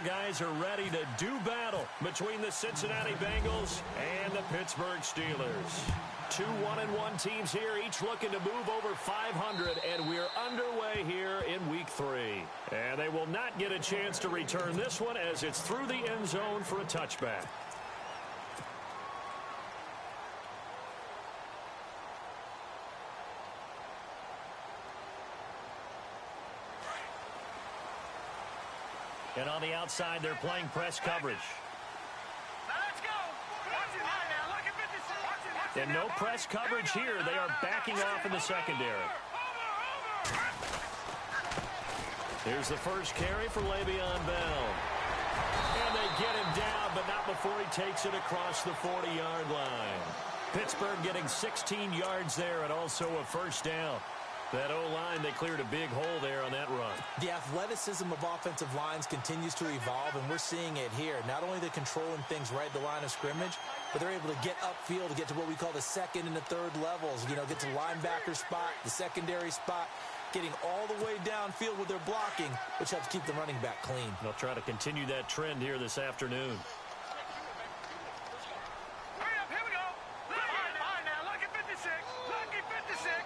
guys are ready to do battle between the Cincinnati Bengals and the Pittsburgh Steelers. Two 1-1 teams here, each looking to move over 500, and we're underway here in Week 3. And they will not get a chance to return this one as it's through the end zone for a touchback. And on the outside, they're playing press coverage. Let's go. And no press coverage here. They are backing off in the secondary. Here's the first carry for Le'Veon Bell. And they get him down, but not before he takes it across the 40-yard line. Pittsburgh getting 16 yards there and also a first down. That O-line, they cleared a big hole there on that run. The athleticism of offensive lines continues to evolve, and we're seeing it here. Not only are they controlling things right at the line of scrimmage, but they're able to get upfield to get to what we call the second and the third levels. You know, get to the linebacker spot, the secondary spot, getting all the way downfield with their blocking, which helps keep the running back clean. They'll try to continue that trend here this afternoon. Hurry up, here we go. Fine now, lucky 56. Lucky 56.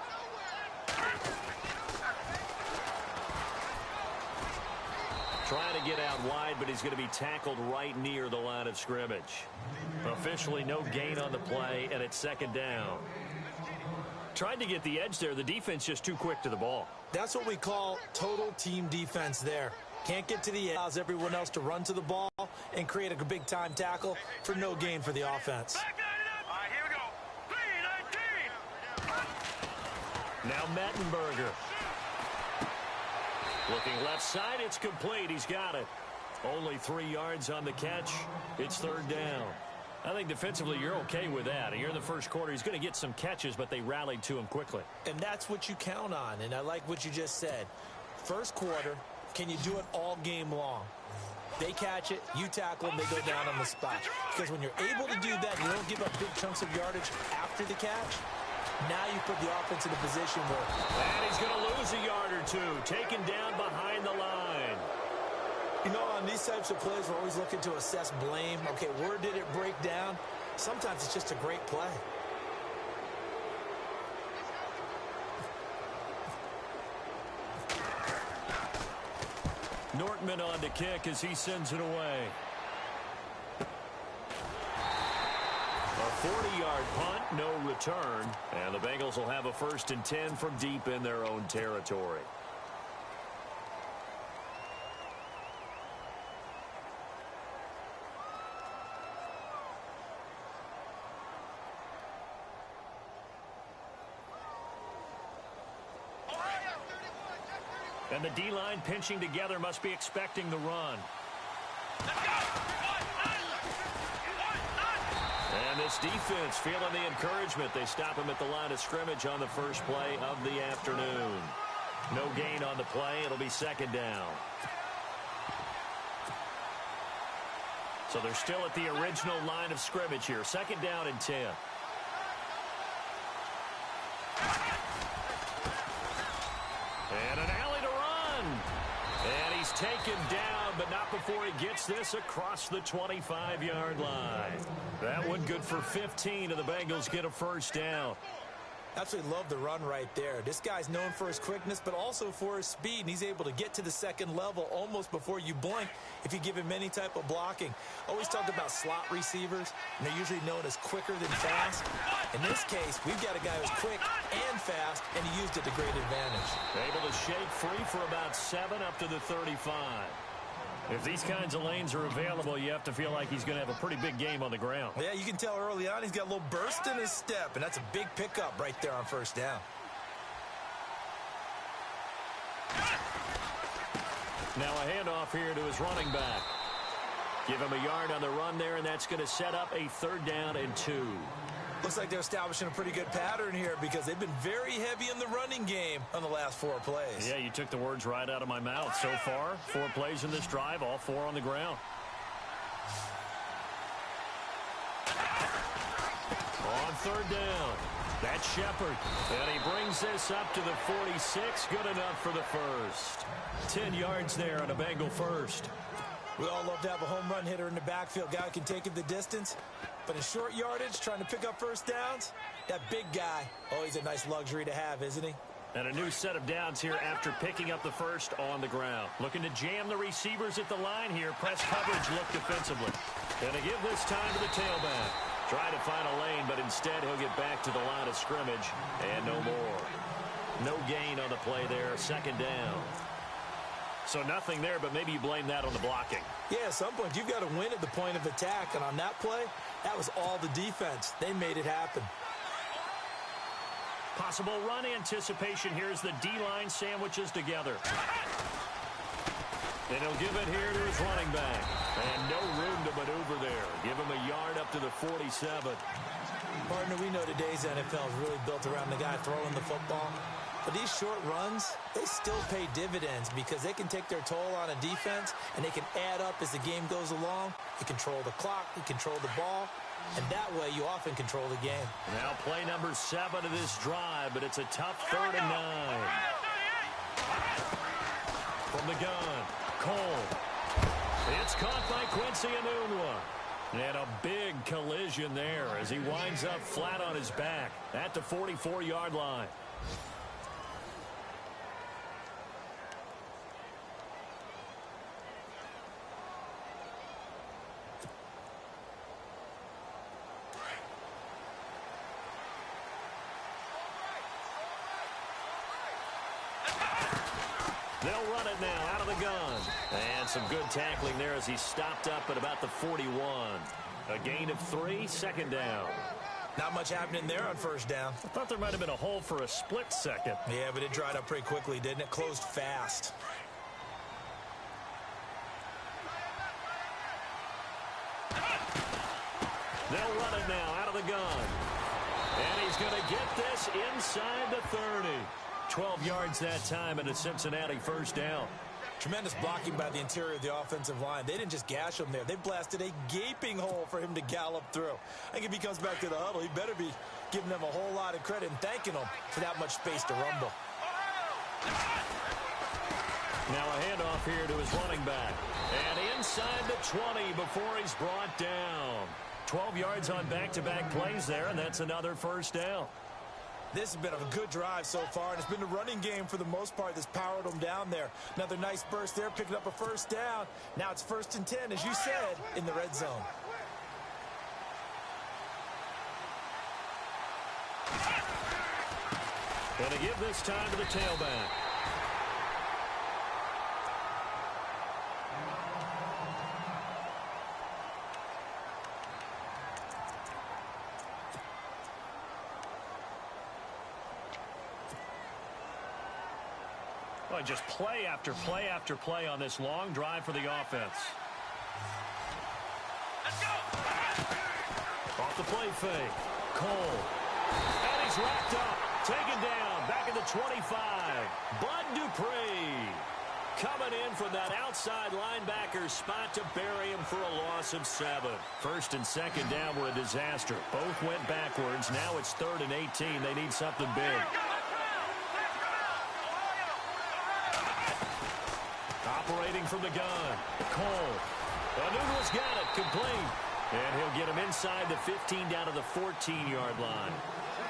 Trying to get out wide, but he's going to be tackled right near the line of scrimmage. Officially no gain on the play, and it's second down. Tried to get the edge there. The defense just too quick to the ball. That's what we call total team defense there. Can't get to the edge, allows everyone else to run to the ball and create a big-time tackle for no gain for the offense. All right, here we go. 3-19. Now Mettenberger. Looking left side, it's complete. He's got it. Only 3 yards on the catch. It's third down. I think defensively you're okay with that. Here in the first quarter, he's going to get some catches, but they rallied to him quickly. And that's what you count on, and I like what you just said. First quarter, can you do it all game long? They catch it, you tackle them, they go down on the spot. Because when you're able to do that, you don't give up big chunks of yardage after the catch. Now you put the offense in a position where... And he's going to lose a yard or two, taken down behind the line. You know, on these types of plays, we're always looking to assess blame. Okay, where did it break down? Sometimes it's just a great play. Nortman on to kick as he sends it away. A 40-yard punt, no return. And the Bengals will have a 1st and 10 from deep in their own territory. And the D-line pinching together must be expecting the run. And this defense feeling the encouragement. They stop him at the line of scrimmage on the first play of the afternoon. No gain on the play. It'll be second down. So they're still at the original line of scrimmage here. Second down and 10. And an alley to run. And he's taken down, but not before he gets this across the 25-yard line. That one good for 15, and the Bengals get a first down. Absolutely love the run right there. This guy's known for his quickness, but also for his speed, and he's able to get to the second level almost before you blink if you give him any type of blocking. Always talked about slot receivers, and they're usually known as quicker than fast. In this case, we've got a guy who's quick and fast, and he used it to great advantage. Able to shake free for about 7 up to the 35. If these kinds of lanes are available, you have to feel like he's going to have a pretty big game on the ground. Yeah, you can tell early on he's got a little burst in his step, and that's a big pickup right there on first down. Now a handoff here to his running back. Give him a yard on the run there, and that's going to set up a 3rd down and 2. Looks like they're establishing a pretty good pattern here because they've been very heavy in the running game on the last 4 plays. Yeah, you took the words right out of my mouth. So far, 4 plays in this drive, all 4 on the ground. On 3rd down, that's Shepard. And he brings this up to the 46. Good enough for the first. 10 yards there on a Bengal first. We all love to have a home run hitter in the backfield. Guy who can take it the distance. But in short yardage, trying to pick up first downs, that big guy, always a nice luxury to have, isn't he? And a new set of downs here after picking up the first on the ground. Looking to jam the receivers at the line here. Press coverage look defensively. And to give this time to the tailback. Trying to find a lane, but instead he'll get back to the line of scrimmage. And no more. No gain on the play there. Second down. So nothing there, but maybe you blame that on the blocking. Yeah, at some point you've got to win at the point of attack. And on that play, that was all the defense. They made it happen. Possible run anticipation here as the D-line sandwiches together. And he'll give it here to his running back. And no room to maneuver there. Give him a yard up to the 47. Partner, we know today's NFL is really built around the guy throwing the football. But these short runs, they still pay dividends because they can take their toll on a defense and they can add up as the game goes along. You control the clock, you control the ball, and that way you often control the game. Now play number 7 of this drive, but it's a tough 3rd and 9. From the gun, Cole. It's caught by Quincy Enunwa. And a big collision there as he winds up flat on his back at the 44-yard line. They'll run it now out of the gun. And some good tackling there as he stopped up at about the 41. A gain of 3, second down. Not much happening there on first down. I thought there might have been a hole for a split second. Yeah, but it dried up pretty quickly, didn't it? Closed fast. They'll run it now out of the gun. And he's going to get this inside the 30. 12 yards that time and a Cincinnati first down. Tremendous blocking by the interior of the offensive line. They didn't just gash him there. They blasted a gaping hole for him to gallop through. I think if he comes back to the huddle, he better be giving them a whole lot of credit and thanking them for that much space to rumble. Now a handoff here to his running back. And inside the 20 before he's brought down. 12 yards on back-to-back plays there, and that's another first down. This has been a good drive so far, and it's been the running game for the most part that's powered them down there. Another nice burst there, picking up a first down. Now it's 1st and 10, as you said, in the red zone. And to give this time to the tailback. Well, just play after play after play on this long drive for the offense. Let's go. Off the play fake. Cole. And he's wrapped up. Taken down. Back at the 25. Bud Dupree. Coming in from that outside linebacker spot to bury him for a loss of 7. 1st and 2nd down were a disaster. Both went backwards. Now it's 3rd and 18. They need something big. Operating from the gun. Cole. Enunwa's got it. Complete. And he'll get him inside the 15 down to the 14-yard line.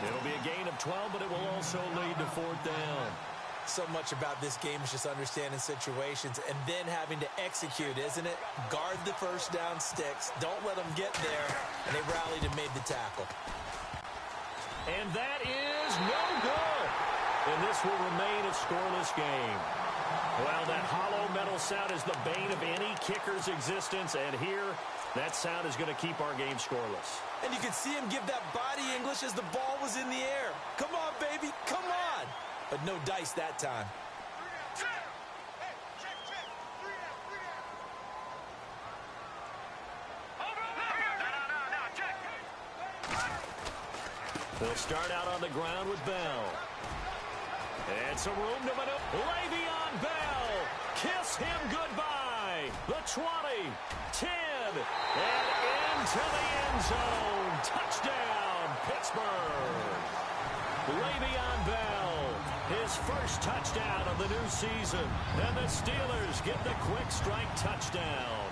It'll be a gain of 12, but it will also lead to 4th down. So much about this game is just understanding situations and then having to execute, isn't it? Guard the first down sticks. Don't let them get there. And they rallied and made the tackle. And that is no good. And this will remain a scoreless game. Well, that hollow metal sound is the bane of any kicker's existence. And here, that sound is going to keep our game scoreless. And you could see him give that body English as the ball was in the air. Come on, baby. Come on. But no dice that time. They'll start out on the ground with Bell. And some room to maneuver. Le'Veon Bell. Kiss him goodbye. The 20, 10, and into the end zone. Touchdown, Pittsburgh. Le'Veon Bell, his first touchdown of the new season. And the Steelers get the quick strike touchdown.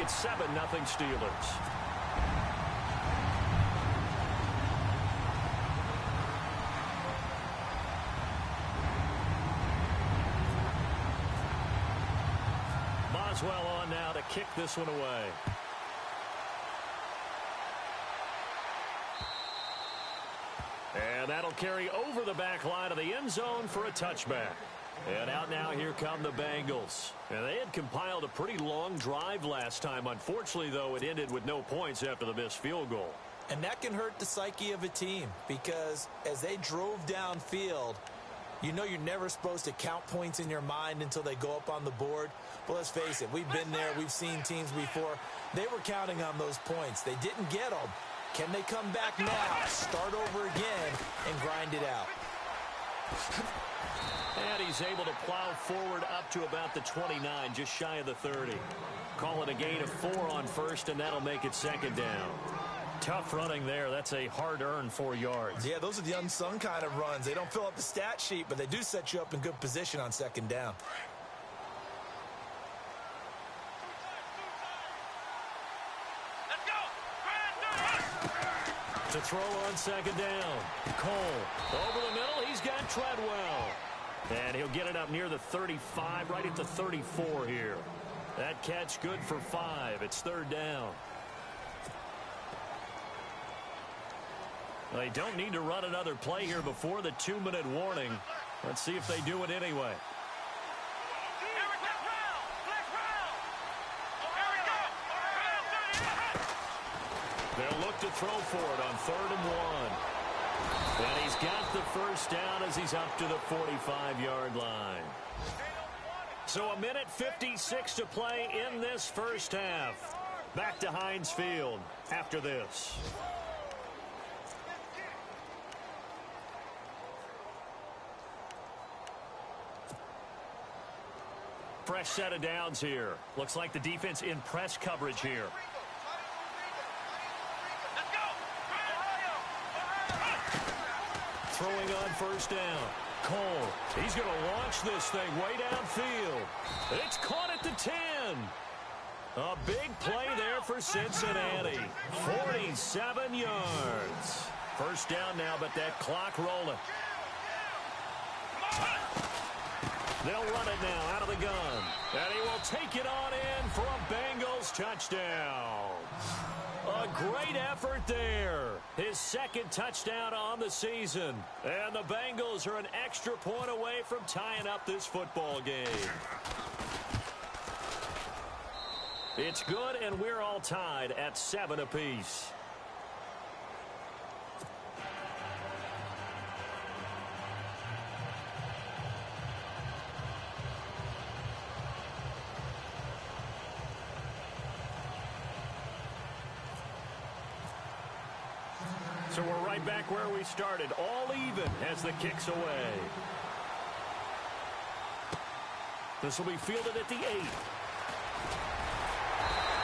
It's 7-0 Steelers. Boswell on now to kick this one away. And that'll carry over the back line of the end zone for a touchback. And out now, here come the Bengals. And they had compiled a pretty long drive last time. Unfortunately, though, it ended with no points after the missed field goal. And that can hurt the psyche of a team because as they drove downfield, you know you're never supposed to count points in your mind until they go up on the board. But let's face it, we've been there. We've seen teams before. They were counting on those points. They didn't get them. Can they come back now, start over again, and grind it out? And he's able to plow forward up to about the 29, just shy of the 30. Call it a gain of 4 on first, and that'll make it second down. Tough running there. That's a hard-earned 4 yards. Yeah, those are the unsung kind of runs. They don't fill up the stat sheet, but they do set you up in good position on second down. To throw on second down. Cole over the middle. He's got Treadwell. And he'll get it up near the 35, right at the 34 here. That catch good for 5. It's third down. They don't need to run another play here before the 2-minute warning. Let's see if they do it anyway. They'll look to throw for it on 3rd and 1. And he's got the first down as he's up to the 45-yard line. So a minute 56 to play in this first half. Back to Heinz Field after this. Fresh set of downs here. Looks like the defense in press coverage here. Throwing on first down. Cole, he's going to launch this thing way downfield. It's caught at the 10. A big play there for Cincinnati. 47 yards. First down now, but that clock rolling. They'll run it now out of the gun. And he will take it on in for a Bengals touchdown. A great effort there. His second touchdown on the season. And the Bengals are an extra point away from tying up this football game. It's good, and we're all tied at 7 apiece. So we're right back where we started, all even as the kick's away. This will be fielded at the 8.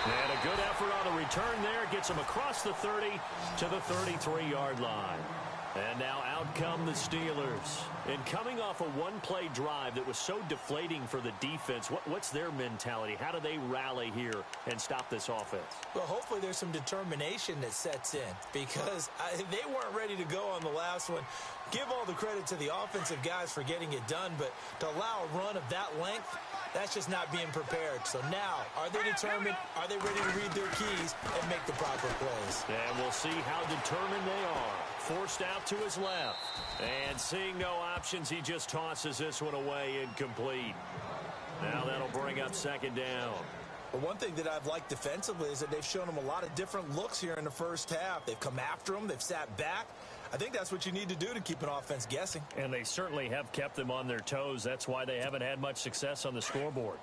And a good effort on the return there. Gets him across the 30 to the 33-yard line. And now out come the Steelers. And coming off a one-play drive that was so deflating for the defense, what's their mentality? How do they rally here and stop this offense? Well, hopefully there's some determination that sets in because they weren't ready to go on the last one. Give all the credit to the offensive guys for getting it done, but to allow a run of that length, that's just not being prepared. So now, are they determined? Are they ready to read their keys and make the proper plays? And we'll see how determined they are. Forced out to his left. And seeing no options, he just tosses this one away incomplete. Now that'll bring up second down. But one thing that I've liked defensively is that they've shown them a lot of different looks here in the first half. They've come after them. They've sat back. I think that's what you need to do to keep an offense guessing. And they certainly have kept them on their toes. That's why they haven't had much success on the scoreboard.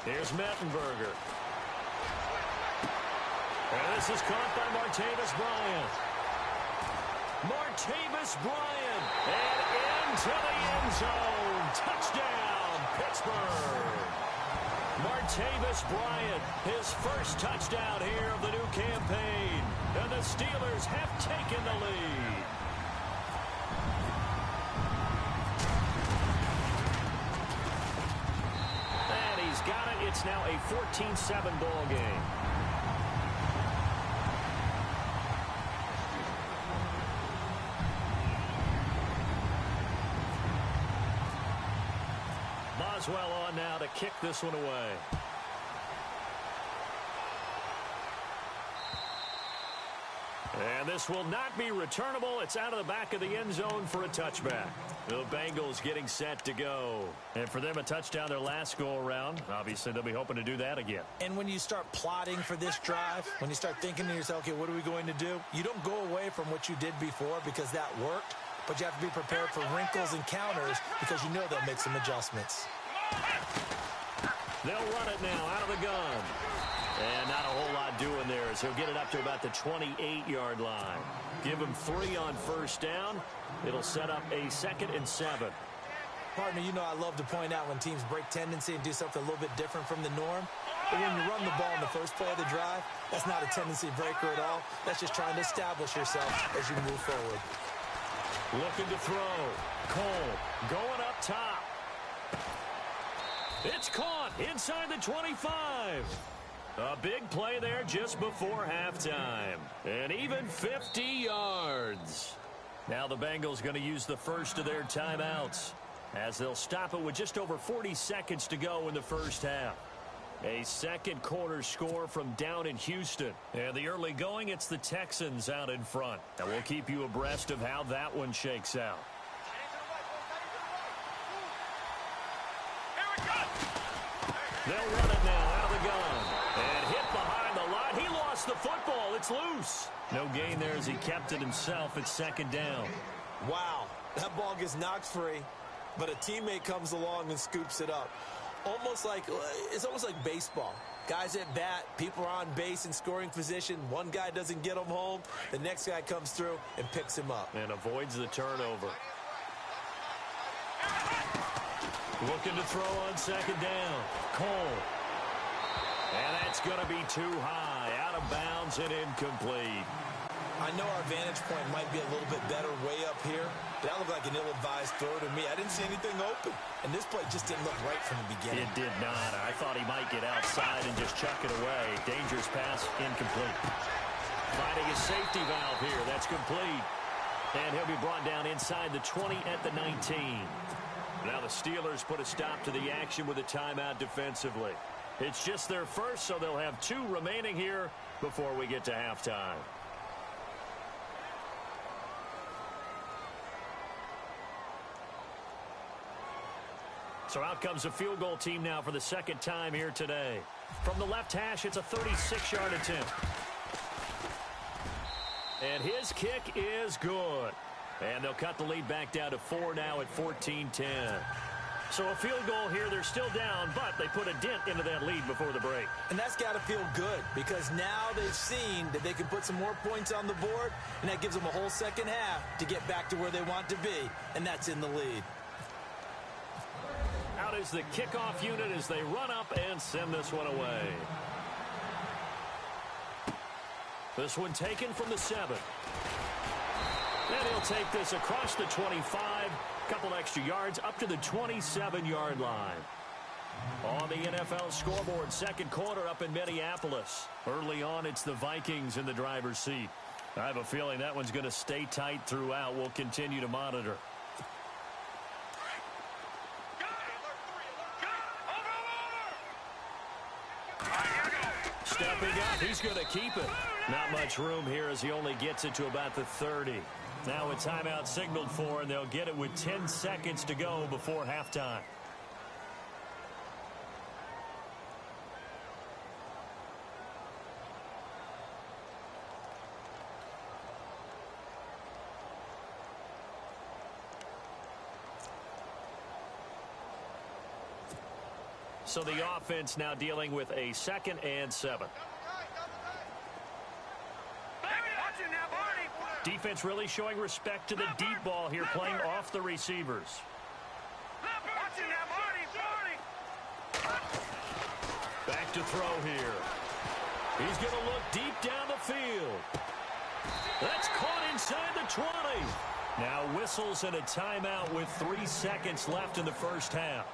Here's Mettenberger. And this is caught by Martavis Bryant. Martavis Bryant. And into the end zone. Touchdown, Pittsburgh. Martavis Bryant, his first touchdown here of the new campaign. And the Steelers have taken the lead. got it. It's now a 14-7 ball game. Boswell on now to kick this one away. And this will not be returnable. It's out of the back of the end zone for a touchback. The Bengals getting set to go. And for them, a touchdown their last go-around. Obviously, they'll be hoping to do that again. And when you start plotting for this drive, when you start thinking to yourself, okay, what are we going to do? You don't go away from what you did before because that worked. But you have to be prepared for wrinkles and counters because you know they'll make some adjustments. They'll run it now out of the gun. And not a whole lot doing there as he'll get it up to about the 28-yard line. Give him 3 on first down. It'll set up a 2nd and 7. Partner, you know I love to point out when teams break tendency and do something a little bit different from the norm. But when you run the ball in the first play of the drive, that's not a tendency breaker at all. That's just trying to establish yourself as you move forward. Looking to throw. Cole going up top. It's caught inside the 25. A big play there just before halftime. And even 50 yards. Now the Bengals going to use the first of their timeouts as they'll stop it with just over 40 seconds to go in the first half. A second quarter score from down in Houston. And the early going, it's the Texans out in front. And we'll keep you abreast of how that one shakes out. They'll run it now out of the gun. And hit behind the line. He lost the football. It's loose. No gain there as he kept it himself. It's 2nd down. Wow, that ball gets knocked free, but a teammate comes along and scoops it up. It's almost like baseball. Guys at bat, people are on base in scoring position. One guy doesn't get him home. The next guy comes through and picks him up. And avoids the turnover. Looking to throw on 2nd down. Cole. And that's going to be too high. Out of bounds and incomplete. I know our vantage point might be a little bit better way up here, but that looked like an ill-advised throw to me. I didn't see anything open, and this play just didn't look right from the beginning. It did not. I thought he might get outside and just chuck it away. Dangerous pass, incomplete. Finding his safety valve here. That's complete. And he'll be brought down inside the 20 at the 19. Now the Steelers put a stop to the action with a timeout defensively. It's just their first, so they'll have 2 remaining here before we get to halftime. So out comes a field goal team now for the 2nd time here today. From the left hash, it's a 36-yard attempt. And his kick is good. And they'll cut the lead back down to 4 now at 14-10. So a field goal here. They're still down, but they put a dent into that lead before the break. And that's got to feel good because now they've seen that they can put some more points on the board, and that gives them a whole second half to get back to where they want to be, and that's in the lead. Out is the kickoff unit as they run up and send this one away. This one taken from the 7. And he'll take this across the 25. Couple extra yards up to the 27-yard line. On the NFL scoreboard, 2nd quarter up in Minneapolis. Early on, it's the Vikings in the driver's seat. I have a feeling that one's going to stay tight throughout. We'll continue to monitor. Stepping up, he's going to keep it. Not much room here as he only gets it to about the 30. Now a timeout signaled for, and they'll get it with 10 seconds to go before halftime. So the offense now dealing with a 2nd and 7. Defense really showing respect to the deep ball here, playing off the receivers. Back to throw here. He's going to look deep down the field. That's caught inside the 20. Now whistles and a timeout with 3 seconds left in the first half.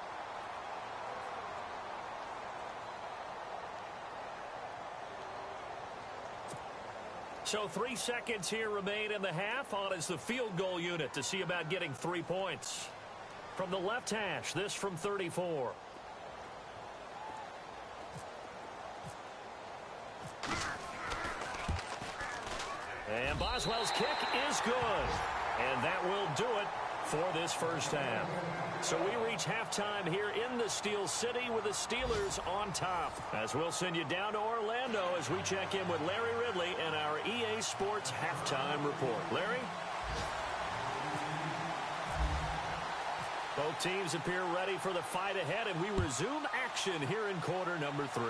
So 3 seconds here remain in the half. On is the field goal unit to see about getting 3 points. From the left hash, this from 34. And Boswell's kick is good. And that will do it for this first half. So we reach halftime here in the Steel City with the Steelers on top. As we'll send you down to Orlando as we check in with Larry Ridley and our EA Sports halftime report. Larry? Both teams appear ready for the fight ahead, and we resume action here in quarter number 3.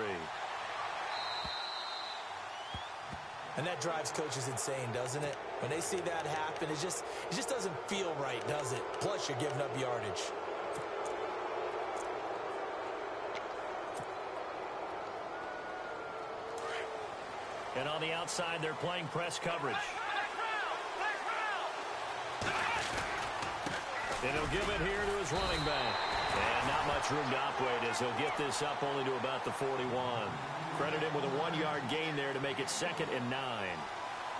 And that drives coaches insane, doesn't it? When they see that happen, it just doesn't feel right, does it? Plus, you're giving up yardage. And on the outside, they're playing press coverage. And he'll give it here to his running back. And not much room to operate as he'll get this up only to about the 41. Credit him with a 1-yard gain there to make it 2nd and 9.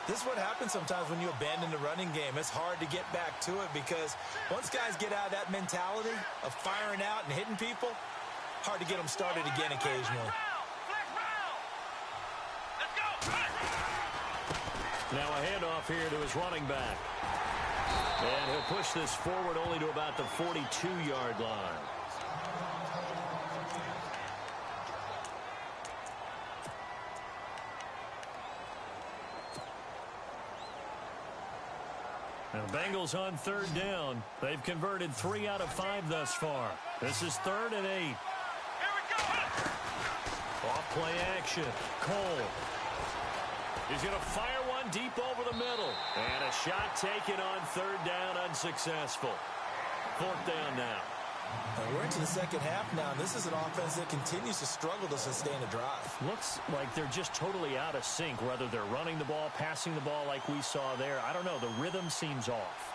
This is what happens sometimes when you abandon the running game. It's hard to get back to it because once guys get out of that mentality of firing out and hitting people, hard to get them started again occasionally. Now a handoff here to his running back. And he'll push this forward only to about the 42-yard line. Now the Bengals on 3rd down. They've converted 3 out of 5 thus far. This is 3rd and 8. Off play action. Cole. He's going to fire one deep over the middle. And a shot taken on 3rd down, unsuccessful. 4th down now. We're into the second half now, and this is an offense that continues to struggle to sustain a drive. Looks like they're just totally out of sync, whether they're running the ball, passing the ball like we saw there. I don't know. The rhythm seems off.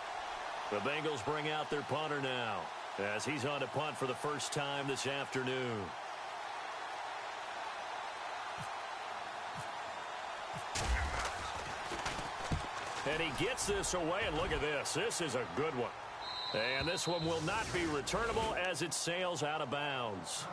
The Bengals bring out their punter now as he's on to punt for the first time this afternoon. And he gets this away, and look at this. This is a good one. And this one will not be returnable as it sails out of bounds.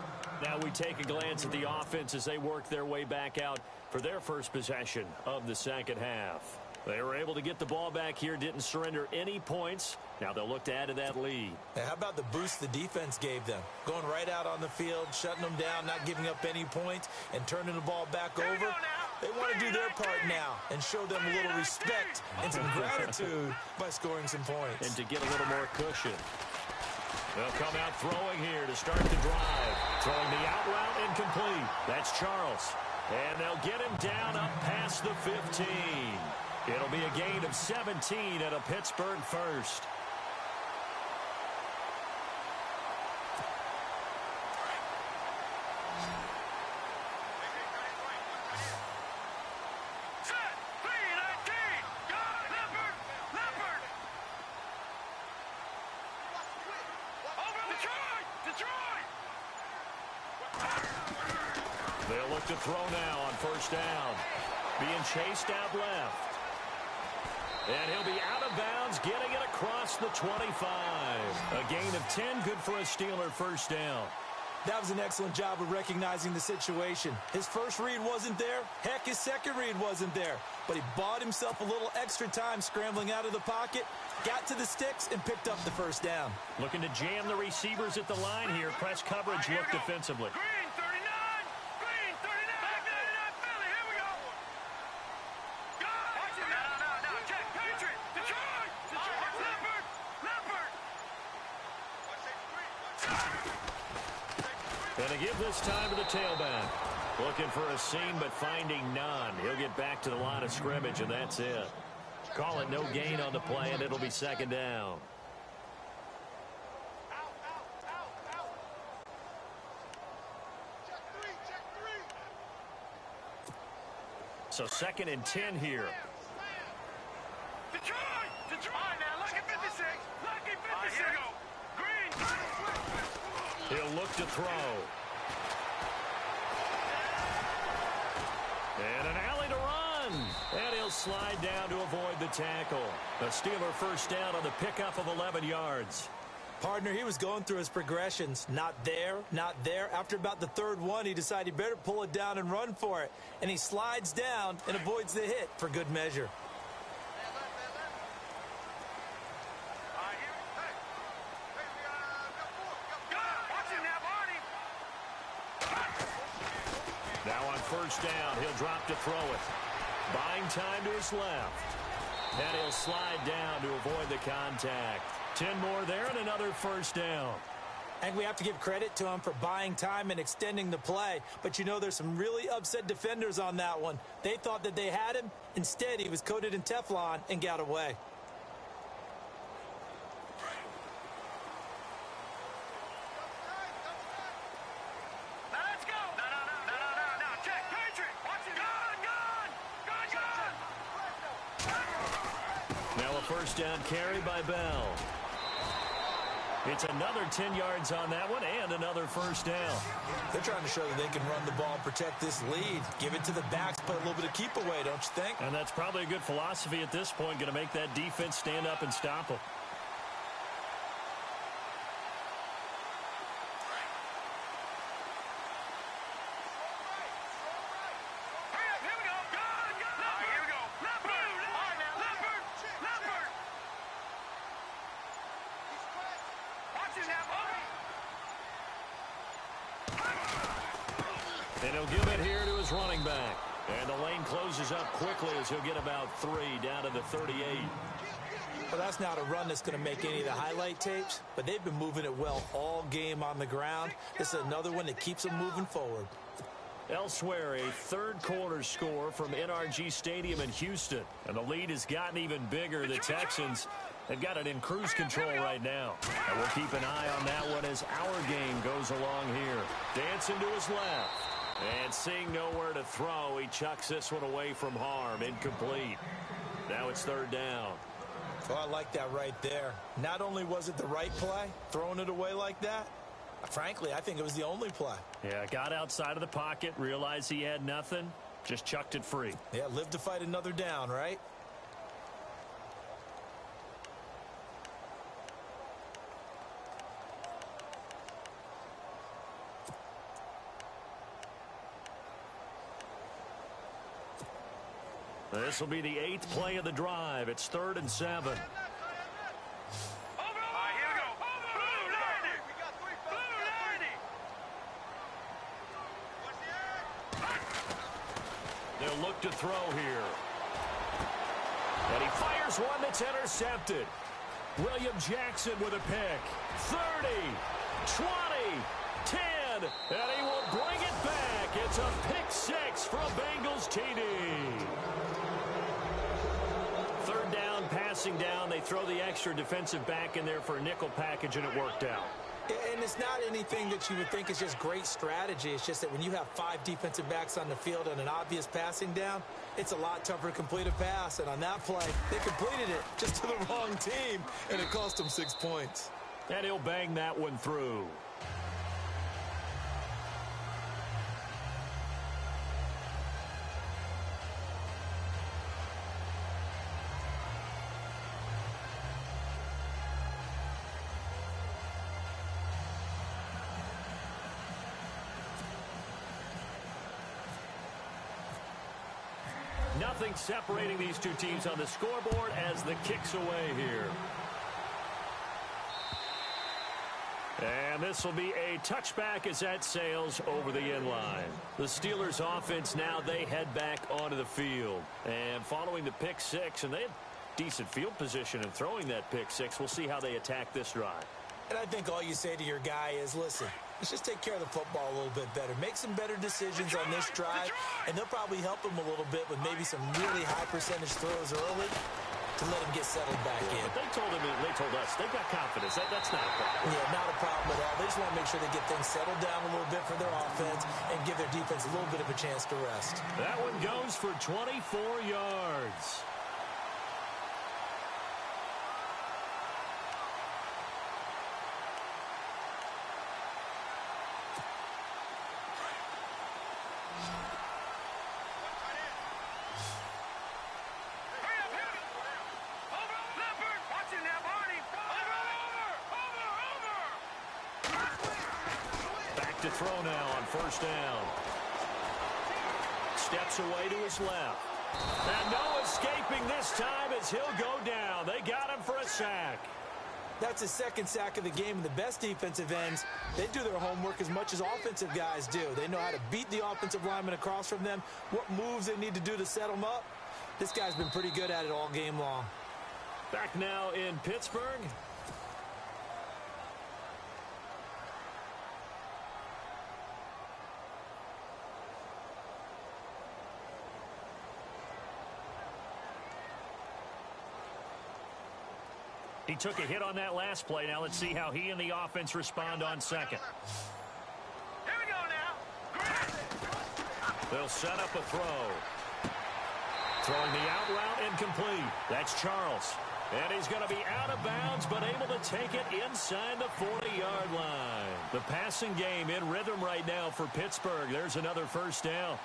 Now we take a glance at the offense as they work their way back out for their first possession of the second half. They were able to get the ball back here, didn't surrender any points. Now they'll look to add to that lead. Now, how about the boost the defense gave them? Going right out on the field, shutting them down, not giving up any points, and turning the ball back over. They want to do their part now and show them a little respect and some gratitude by scoring some points. And to get a little more cushion. They'll come out throwing here to start the drive. Throwing the out route incomplete. That's Charles. And they'll get him down up past the 15. It'll be a gain of 17 at a Pittsburgh first. They'll look to throw now on first down. Being chased out left. And he'll be out of bounds, getting it across the 25. A gain of 10, good for a Steeler first down. That was an excellent job of recognizing the situation. His first read wasn't there. Heck, his second read wasn't there. But he bought himself a little extra time scrambling out of the pocket, got to the sticks, and picked up the first down. Looking to jam the receivers at the line here. Press coverage look defensively. Green 39! Green 39! Back 39 Philly, here we go! Watch it now! No. Check! Patriot! Detroit! Leopard! And to give this time to the tailback. Looking for a seam, but finding none. He'll get back to the line of scrimmage, and that's it. Call it no gain on the play, and it'll be second down. So 2nd and 10 here. Detroit! Detroit now! Lucky 56! Lucky 56! Here we go! Green! He'll look to throw. And an alley to run. And he'll slide down to avoid the tackle. A Steeler first down on the pickup of 11 yards. Partner, he was going through his progressions. Not there, not there. After about the third one, he decided he better pull it down and run for it. And he slides down and avoids the hit for good measure. Now on first down, he'll drop to throw it. Buying time to his left. And he'll slide down to avoid the contact. 10 more there and another first down. I think we have to give credit to him for buying time and extending the play. But you know, there's some really upset defenders on that one. They thought that they had him. Instead, he was coated in Teflon and got away. First down carry by Bell. It's another 10 yards on that one and another first down. They're trying to show that they can run the ball and protect this lead. Give it to the backs, play a little bit of keep away, don't you think? And that's probably a good philosophy at this point, going to make that defense stand up and stop them. And he'll give it here to his running back. And the lane closes up quickly as he'll get about 3 down to the 38. Well, that's not a run that's going to make any of the highlight tapes, but they've been moving it well all game on the ground. This is another one that keeps them moving forward. Elsewhere, a third-quarter score from NRG Stadium in Houston. And the lead has gotten even bigger. The Texans have got it in cruise control right now. And we'll keep an eye on that one as our game goes along here. Dancing to his left. And seeing nowhere to throw, he chucks this one away from harm. Incomplete. Now it's third down. Oh, I like that right there. Not only was it the right play, throwing it away like that, frankly, I think it was the only play. Yeah, got outside of the pocket, realized he had nothing, just chucked it free. Yeah, live to fight another down, right? This will be the 8th play of the drive. It's 3rd and 7. They'll look to throw here. And he fires one that's intercepted. William Jackson with a pick. 30, 20, 10, and he will bring it back. It's a pick 6 from Bengals TD. Third down, passing down. They throw the extra defensive back in there for a nickel package, and it worked out. And it's not anything that you would think is just great strategy. It's just that when you have 5 defensive backs on the field and an obvious passing down, it's a lot tougher to complete a pass. And on that play, they completed it just to the wrong team, and it cost them 6 points. And he'll bang that one through. Nothing separating these two teams on the scoreboard as the kick's away here. And this will be a touchback as that sails over the end line. The Steelers offense now, they head back onto the field. And following the pick 6, and they have decent field position in throwing that pick 6. We'll see how they attack this drive. And I think all you say to your guy is, listen, let's just take care of the football a little bit better. Make some better decisions on this drive, and they'll probably help him a little bit with maybe some really high percentage throws early to let him get settled back in. But they told us they've got confidence. That's not a problem. Yeah, not a problem at all. They just want to make sure they get things settled down a little bit for their offense and give their defense a little bit of a chance to rest. That one goes for 24 yards. throw now on first down. Steps away to his left. And no escaping this time as he'll go down. They got him for a sack. That's his second sack of the game, and the best defensive ends, they do their homework as much as offensive guys do. They know how to beat the offensive lineman across from them, what moves they need to do to set them up. This guy's been pretty good at it all game long. Back now in Pittsburgh. He took a hit on that last play. Now let's see how he and the offense respond on second. Here we go now. They'll set up a throw. Throwing the out route incomplete. That's Charles. And he's going to be out of bounds, but able to take it inside the 40-yard line. The passing game in rhythm right now for Pittsburgh. There's another first down.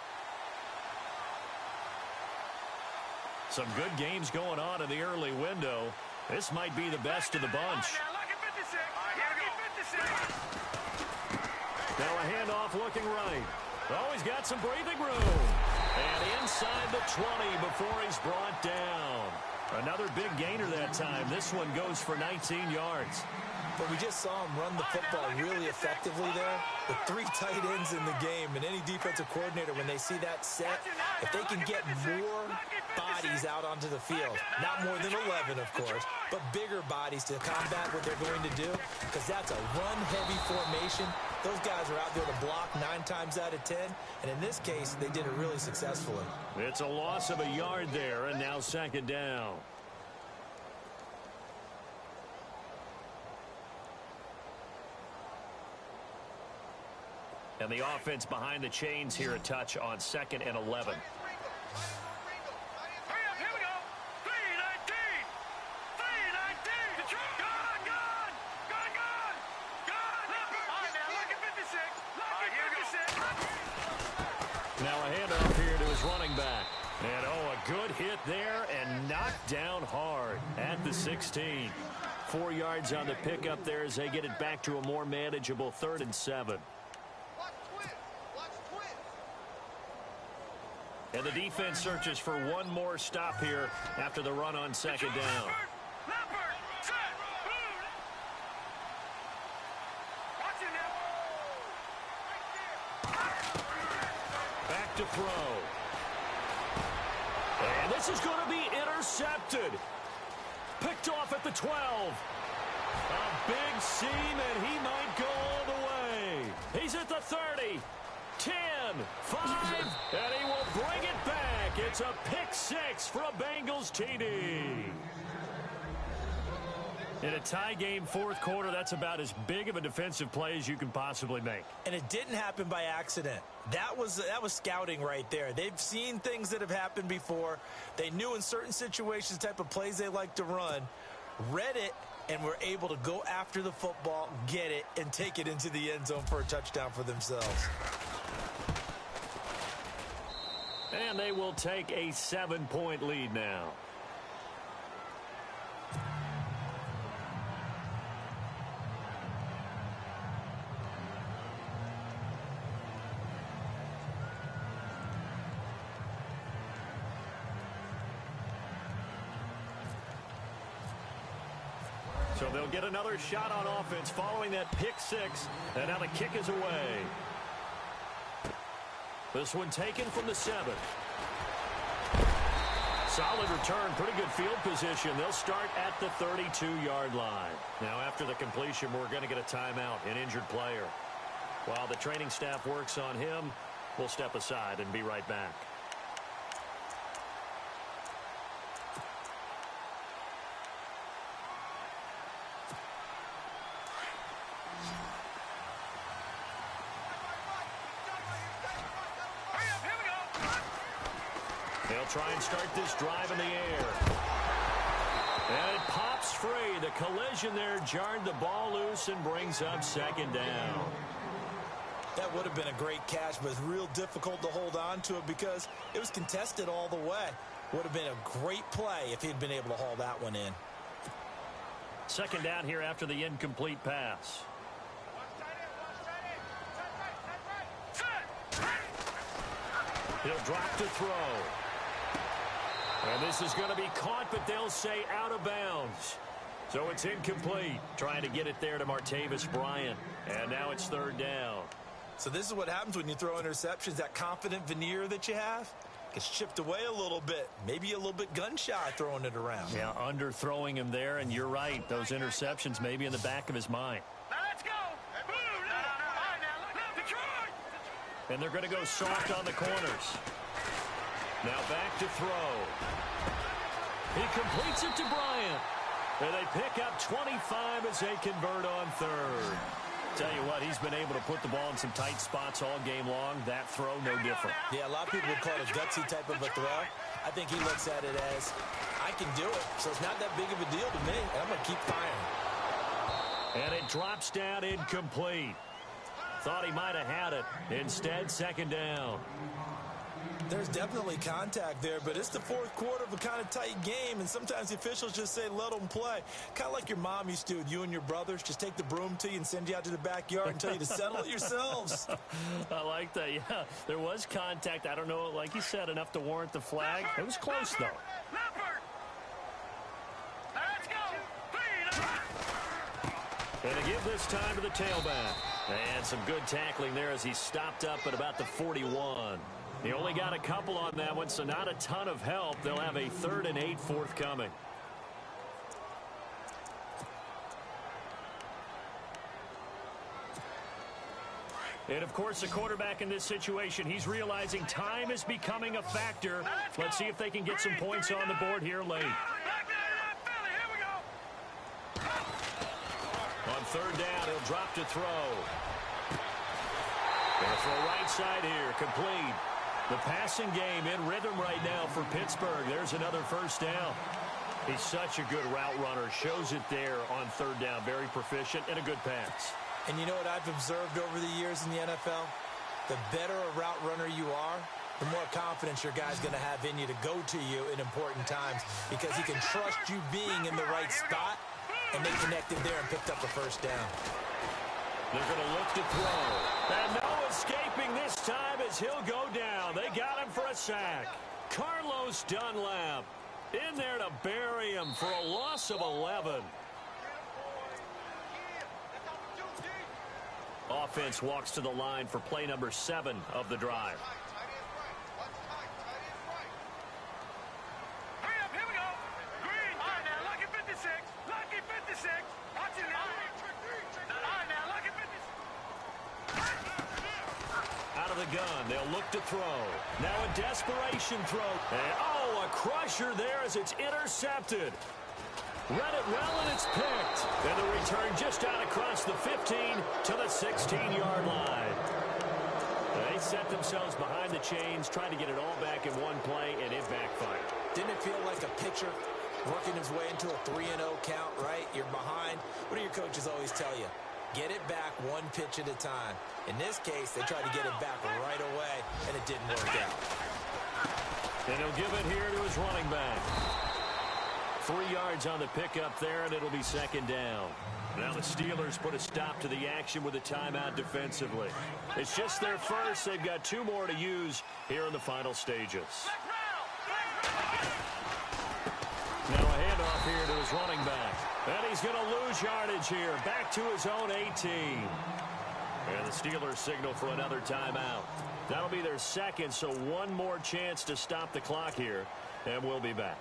Some good games going on in the early window. This might be the best of the bunch. Now a handoff looking right. Oh, he's got some breathing room. And inside the 20 before he's brought down. Another big gainer that time. This one goes for 19 yards. But we just saw him run the football really effectively there with 3 tight ends in the game. And any defensive coordinator, when they see that set, if they can get more bodies out onto the field, not more than 11, of course, but bigger bodies to combat what they're going to do, because that's a run-heavy formation. Those guys are out there to block 9 times out of 10, and in this case, they did it really successfully. It's a loss of a yard there, and now second down. And the offense behind the chains here a touch on 2nd and 11. Now a handoff here to his running back. And oh, a good hit there and knocked down hard at the 16. 4 yards on the pickup there as they get it back to a more manageable 3rd and 7. And the defense searches for one more stop here after the run on second down. Back to throw. And this is going to be intercepted. Picked off at the 12. A big seam, and he might go all the way. He's at the 30. 10, 5, and he will bring it back. It's a pick 6 for a Bengals TD. In a tie game, 4th quarter, that's about as big of a defensive play as you can possibly make. And it didn't happen by accident. That was scouting right there. They've seen things that have happened before. They knew in certain situations the type of plays they like to run, read it, and were able to go after the football, get it, and take it into the end zone for a touchdown for themselves. And they will take a 7-point lead now. So they'll get another shot on offense following that pick 6. And now the kick is away. This one taken from the 7. Solid return, pretty good field position. They'll start at the 32-yard line. Now after the completion, we're going to get a timeout, an injured player. While the training staff works on him, we'll step aside and be right back. They'll try and start this drive in the air. And it pops free. The collision there jarred the ball loose and brings up second down. That would have been a great catch, but it's real difficult to hold on to it because it was contested all the way. Would have been a great play if he'd been able to haul that one in. Second down here after the incomplete pass. He'll drop to throw. And this is going to be caught, but they'll say out of bounds. So it's incomplete. Trying to get it there to Martavis Bryant. And now it's third down. So this is what happens when you throw interceptions. That confident veneer that you have gets chipped away a little bit. Maybe a little bit gun-shy throwing it around. Yeah, underthrowing him there, and you're right. Those interceptions may be in the back of his mind. Now let's go. And they're going to go soft on the corners. Now back to throw. He completes it to Bryant. And they pick up 25 as they convert on third. Tell you what, he's been able to put the ball in some tight spots all game long. That throw, no different. Yeah, a lot of people would call it a gutsy type of a throw. I think he looks at it as, I can do it, so it's not that big of a deal to me, and I'm going to keep firing. And it drops down incomplete. Thought he might have had it. Instead, second down. There's definitely contact there, but it's the fourth quarter of a kind of tight game, and sometimes the officials just say, let them play. Kind of like your mom used to with you and your brothers. Just take the broom to you and send you out to the backyard and tell you to settle it yourselves. I like that, yeah. There was contact. I don't know, like you said, enough to warrant the flag. It was close, though. And to give this time to the tailback. And some good tackling there as he stopped up at about the 41. He only got a couple on that one, so not a ton of help. They'll have a 3rd and 8 forthcoming. And, of course, the quarterback in this situation, he's realizing time is becoming a factor. Let's see if they can get some points on the board here late. On third down, he'll drop to throw. Gonna throw right side here, complete. The passing game in rhythm right now for Pittsburgh. There's another first down. He's such a good route runner. Shows it there on third down. Very proficient and a good pass. And you know what I've observed over the years in the NFL? The better a route runner you are, the more confidence your guy's going to have in you to go to you in important times because he can trust you being in the right spot, and they connected there and picked up a first down. They're going to look to throw. And no escaping this time as he'll go down. They got him for a sack. Carlos Dunlap in there to bury him for a loss of 11. Offense walks to the line for play number 7 of the drive. Hurry up, here we go. Green. All right, now, lucky 56. Lucky 56. Watch it now. All right, now, lucky 56. Out of the gun, they'll look to throw. Now a desperation throw. And, oh, a crusher there as it's intercepted. Read it well, and it's picked. And the return just out across the 15 to the 16-yard line. They set themselves behind the chains, trying to get it all back in one play, and it backfired. Didn't it feel like a pitcher working his way into a 3-0 count, right? You're behind. What do your coaches always tell you? Get it back one pitch at a time. In this case, they tried to get it back right away, and it didn't work out. And he'll give it here to his running back. 3 yards on the pickup there, and it'll be second down. Now the Steelers put a stop to the action with a timeout defensively. It's just their first. They've got 2 more to use here in the final stages. Now a handoff here to his running back. And he's going to lose yardage here. Back to his own 18. And the Steelers signal for another timeout. That'll be their second, so one more chance to stop the clock here. And we'll be back.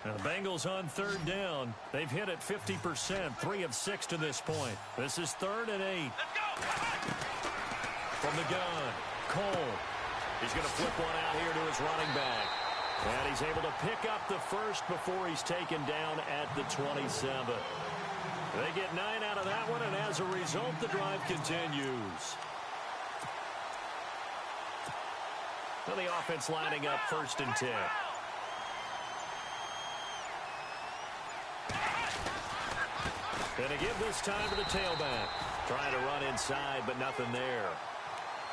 Now the Bengals on third down. They've hit it 50%, 3 of 6 to this point. This is 3rd and 8. From the gun, Cole. He's going to flip one out here to his running back. And he's able to pick up the first before he's taken down at the 27. They get 9 out of that one, and as a result, the drive continues. Well, the offense lining up 1st and 10. And to give this time to the tailback. Trying to run inside, but nothing there.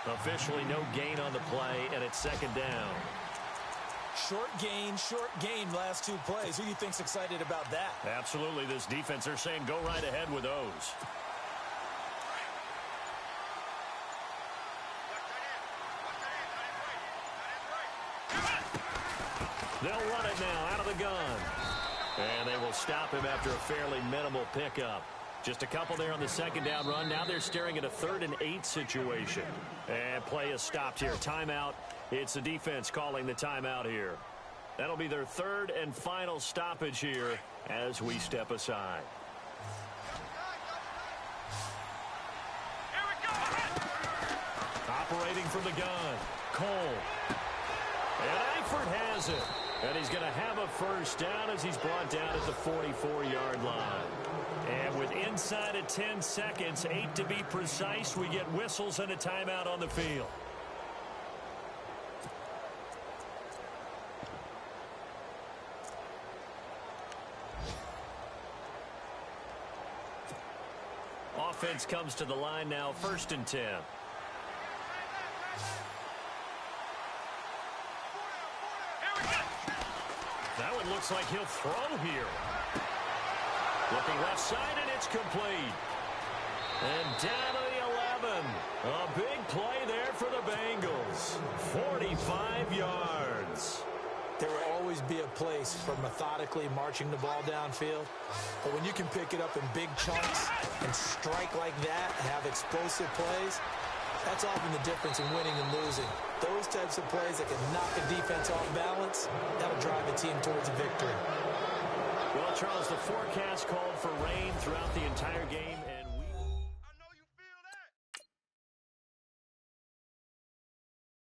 Officially no gain on the play, and it's second down. Short gain, last 2 plays. Who do you think's excited about that? Absolutely, this defense, they're saying go right ahead with those. They'll run it now out of the gun. And they will stop him after a fairly minimal pickup. Just a couple there on the second down run. Now they're staring at a 3rd and 8 situation. And play is stopped here. Timeout. It's the defense calling the timeout here. That'll be their 3rd and final stoppage here as we step aside. Here we go. Operating from the gun, Cole. And Eifert has it. And he's going to have a first down as he's brought down at the 44-yard line. And with inside of 10 seconds, 8 to be precise, we get whistles and a timeout on the field. Offense comes to the line now, 1st and 10. That one looks like he'll throw here. Looking left side, and it's complete. And down to the 11. A big play there for the Bengals. 45 yards. There will always be a place for methodically marching the ball downfield. But when you can pick it up in big chunks and strike like that and have explosive plays, that's often the difference in winning and losing. Those types of plays that can knock a defense off balance, that'll drive a team towards a victory. Well, Charles, the forecast called for rain throughout the entire game.